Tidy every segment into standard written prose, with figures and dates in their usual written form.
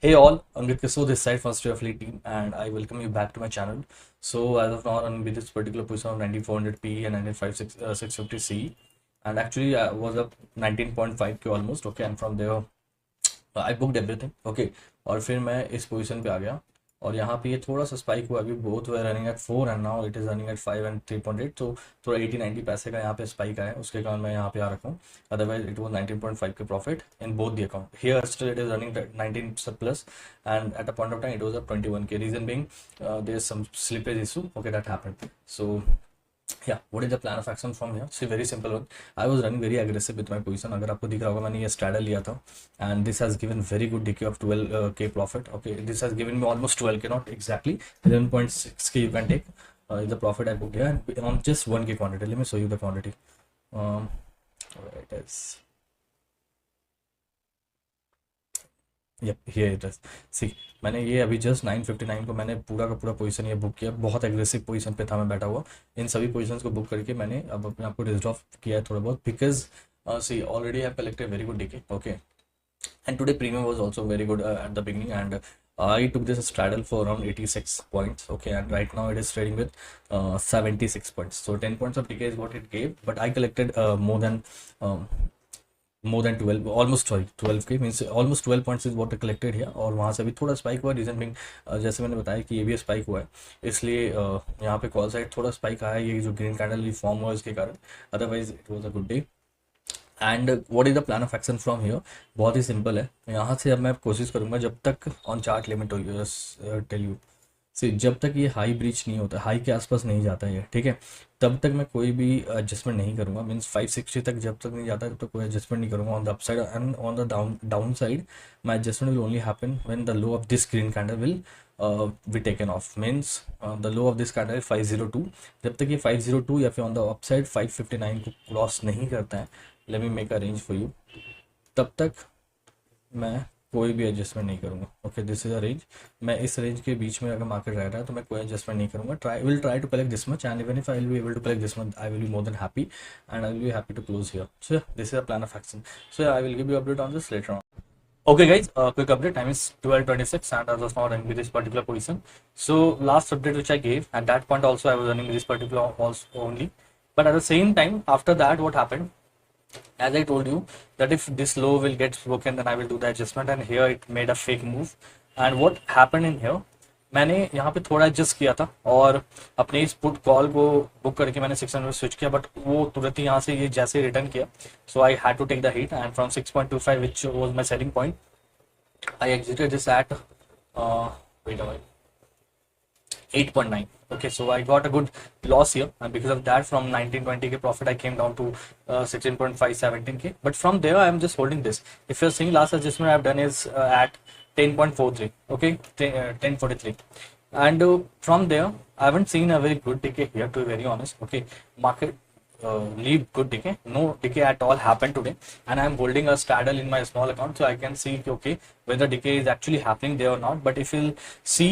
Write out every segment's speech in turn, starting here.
Hey all, Ankit Kishor this side from Stierfleet team, and I welcome you back to my channel. So as of now, I'm with this particular position of 9400p and 650C, and actually I was up 19.5k almost. Okay, and from there I booked everything. Okay, और फिर मैं इस position पे आ गया और यहाँ पे ये थोड़ा सा स्पाइक हुआ. अभी both way running at 4 and now it is running at 5 and 3.8. तो थोड़ा 80-90 पैसे का यहाँ पे स्पाइक आया, उसके कारण मैं यहाँ पे आ रखा हूँ. Otherwise it was 19.5 K profit in both the account. Here still it is running 19 plus and at a point of time it was up 21 K. Reason being there is some slippage issue. Okay, that happened. So yeah, what is the plan of action from here? See, very simple one. I was running very aggressive with my position. अगर आपको दिख रहा होगा मैंने ये straddle लिया था and this has given very good decay of 12k profit. Okay, this has given me almost 12k, not exactly 11.6k you can take. Is the profit I booked here and on just 1k quantity. Let me show you the quantity. Where it is. Yep, here it is. See, मैंने ये अभी just 959 को मैंने पूरा का पूरा position ये book किया. बहुत एग्रेसिव पोजीशन पे था मैं बैठा हुआ. इन सभी पोजीशंस को बुक करके मैंने अब अपने आप को रिजर्व ऑफ किया है थोड़ा बहुत, because see already I collected very good decay. Okay, and today premium was also very good at the beginning and I took this straddle for around 86 points. Okay, and right now it is trading with 76 points. So 10 points of decay is what it gave, but I collected more than 12, almost 12k, means almost 12 points is what I collected here. और वहाँ से भी थोड़ा spike हुआ. Reason being जैसे मैंने बताया कि ये भी स्पाइक हुआ है, इसलिए यहाँ पे कॉल साइड थोड़ा स्पाइक आया. ये जो ग्रीन कैंडल फॉर्म हुआ इसके कारण. Otherwise it was a good day. And what is the plan of action from here? बहुत ही सिंपल है. यहाँ से अब मैं कोशिश करूंगा जब तक ऑन चार्ट लिमिट हो, टेल यू सी, जब तक ये हाई ब्रीच नहीं होता, हाई के आसपास नहीं जाता है, ठीक है, तब तक मैं कोई भी एडजस्टमेंट नहीं करूंगा. मीन्स 560 तक जब तक नहीं जाता है तब तक कोई एडजस्टमेंट नहीं करूंगा on the upside. And on the down side my adjustment will only happen when the low of this green candle will be taken off. Means the low of this candle is 502. जब तक ये 502 या फिर on the upside 559 को cross नहीं करता है, let me make a range for you, तब तक मैं कोई भी एडजस्टमेंट नहीं करूंगा. Okay, this is a range. मैं इस रेंज के बीच में अगर मार्केट रह रहा है तो मैं कोई एडजस्टमेंट नहीं करूंगा. Will try to collect this much and even if I will be able to collect this much I will be more than happy and I will be happy to close here. So this is a plan of action. So I will give you update on this later on. Okay guys, quick update. Time is 12:26 and as of now running with this particular position. So last update which I gave, at that point also I was running with this particular also only, but at the same time after that what happened, as I told you that if this low will get broken then I will do the adjustment, and here it made a fake move. And what happened in here, मैंने यहाँ पे थोड़ा adjust किया था और अपने इस put call को बुक करके मैंने 600 स्विच किया, बट वो तुरंत ही यहाँ से ये जैसे रिटर्न किया, so I had to take the hit and from 6.25 which was my selling point I exited this at wait a 8.9. Okay, so I got a good loss here, and because of that from 1920k profit I came down to 16.5 17k. But from there I am just holding this. If you're seeing last adjustment I have done is at 10.43. Okay, 1043, and from there I haven't seen a very good decay here, to be very honest. Okay, market leave good decay, no decay at all happened today, and I am holding a straddle in my small account, so I can see okay whether decay is actually happening there or not. But if you'll see,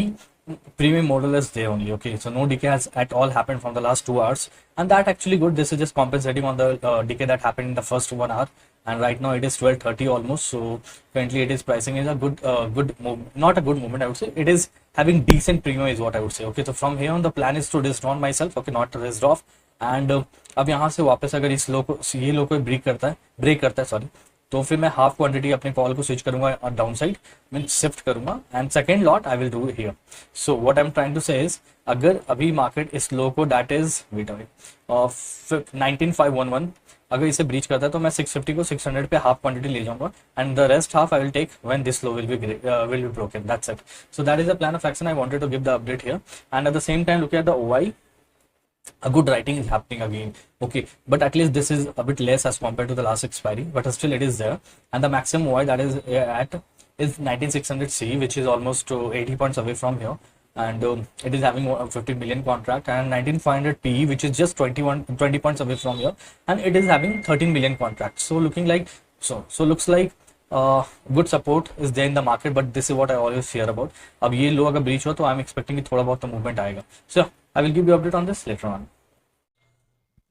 premium model is there only. Okay, so no decay has at all happened from the last 2 hours, and that actually good. This is just compensating on the decay that happened in the first 1 hour, and right now it is 12:30 almost. So currently it is pricing is a good move, not a good movement I would say. It is having decent premium is what I would say. Okay, so from here on the plan is to discount myself. Okay, not to risk off. And अब यहाँ से वापस अगर इस लो को, ये लो को break करता है सॉरी, तो फिर मैं हाफ क्वांटिटी अपने कॉल को स्विच करूंगा डाउन साइड, मीन शिफ्ट करूंगा, and second lot I will do here. So what I am trying to say is, अगर अभी मार्केट इस लो को दैट इज वेट अवे 19511 अगर इसे ब्रीच करता है तो मैं 650 को 600 पे हाफ क्वांटिटी ले जाऊंगा, and the rest half I will take when this low will be broken. That's it. So that is the plan of action. I wanted to give the update here, and at the same time look at the OI. A good writing is happening again. Okay, but at least this is a bit less as compared to the last expiry, but still it is there. And the maximum OI that is at is 19600C, which is almost 80 points away from here, and it is having a 50 million contract, and 19500P, which is just 20 points away from here, and it is having 13 million contracts. So looking like so looks like good support is there in the market, but this is what I always fear about. अब ये लो अगर breach हो तो I am expecting कि थोड़ा बहुत तो movement आएगा. So I will give you update on this later on.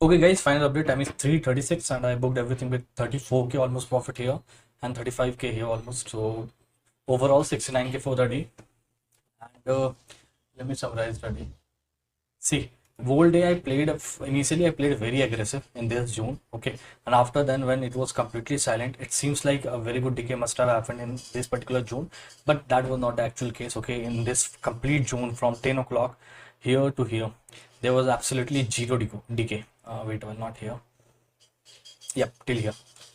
Okay guys, final update. Time is 3:36 and I booked everything with 34k almost profit here and 35k here almost. So overall 69k for the day. And let me summarize the day. See, whole day I played, initially I played very aggressive in this zone, okay, and after then when it was completely silent, it seems like a very good decay must have happened in this particular zone, but that was not the actual case. Okay, in this complete zone from 10 o'clock here to here, there was absolutely zero decay. Wait, well, not here. Yep, till here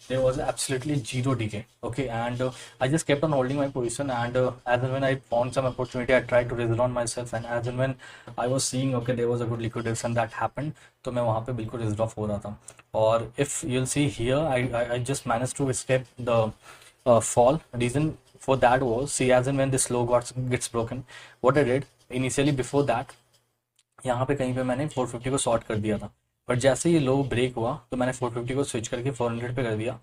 there was absolutely zero decay. Okay, and I just kept on holding my position, and as and when I found some opportunity, I tried to reserve on myself, and as and when I was seeing okay there was a good liquidation that happened, तो मैं वहाँ पे बिल्कुल reserve off हो रहा था. और if you'll see here, I just managed to escape the fall. Reason for that was, see, as and when this low gets broken, what I did initially before that, यहाँ पे कहीं पे मैंने 450 को शॉर्ट कर दिया था, बट जैसे ये लो ब्रेक हुआ तो मैंने 450 को स्विच करके 400 पे कर दिया.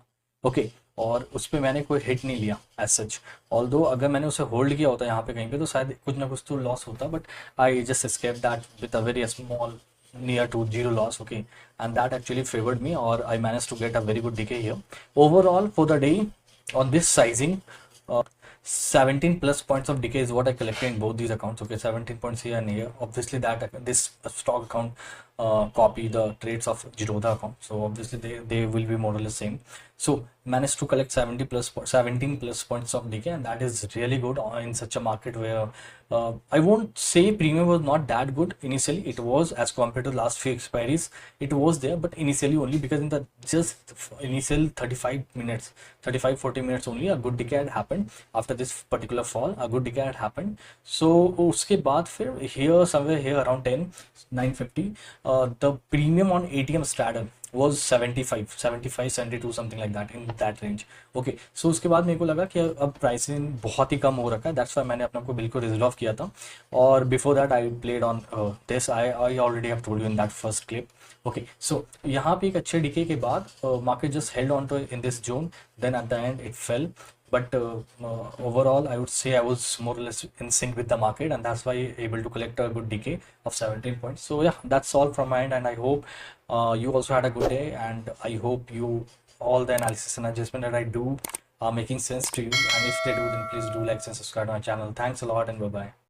ओके, और उस पर मैंने कोई हिट नहीं लिया एज सच. ऑल्दो अगर मैंने उसे होल्ड किया होता यहाँ पे कहीं पे तो शायद कुछ ना कुछ तो लॉस होता, but I just escape that with a very small near to zero loss. Okay, and that actually favored me, or I managed to get a very good decay here. Overall for the day on this sizing, 17 plus points of decay is what I collected in both these accounts. Okay, 17 points here and here. Obviously that this stock account copy the trades of Jiroda account, so obviously they will be more or less same. So managed to collect 17 plus points of decay, and that is really good in such a market where I won't say premium was not that good initially. It was, as compared to last few expiries, it was there, but initially only because in the just initial 35-40 minutes only a good decay had happened. After this particular fall, a good decay had happened. So उसके बाद फिर here somewhere here around 9:50, the premium on ATM straddle was 75, 72, something like that, in that range. Okay, so उसके बाद मेरे को लगा कि अब प्राइसिंग बहुत ही कम हो रखा है, दैट्स वाई मैंने अपने को बिल्कुल रिजर्व किया था. और before that I played on this, I already have told you in that first clip. Okay, so यहाँ पे एक अच्छे डिके के बाद market just held on to in this zone, then at the end it fell. But overall I would say I was more or less in sync with the market, and that's why able to collect a good decay of 17 points. So yeah, that's all from my end, and I hope you also had a good day, and I hope you all the analysis and adjustment that I do are making sense to you, and if they do, then please do like and subscribe to my channel. Thanks a lot, and bye bye.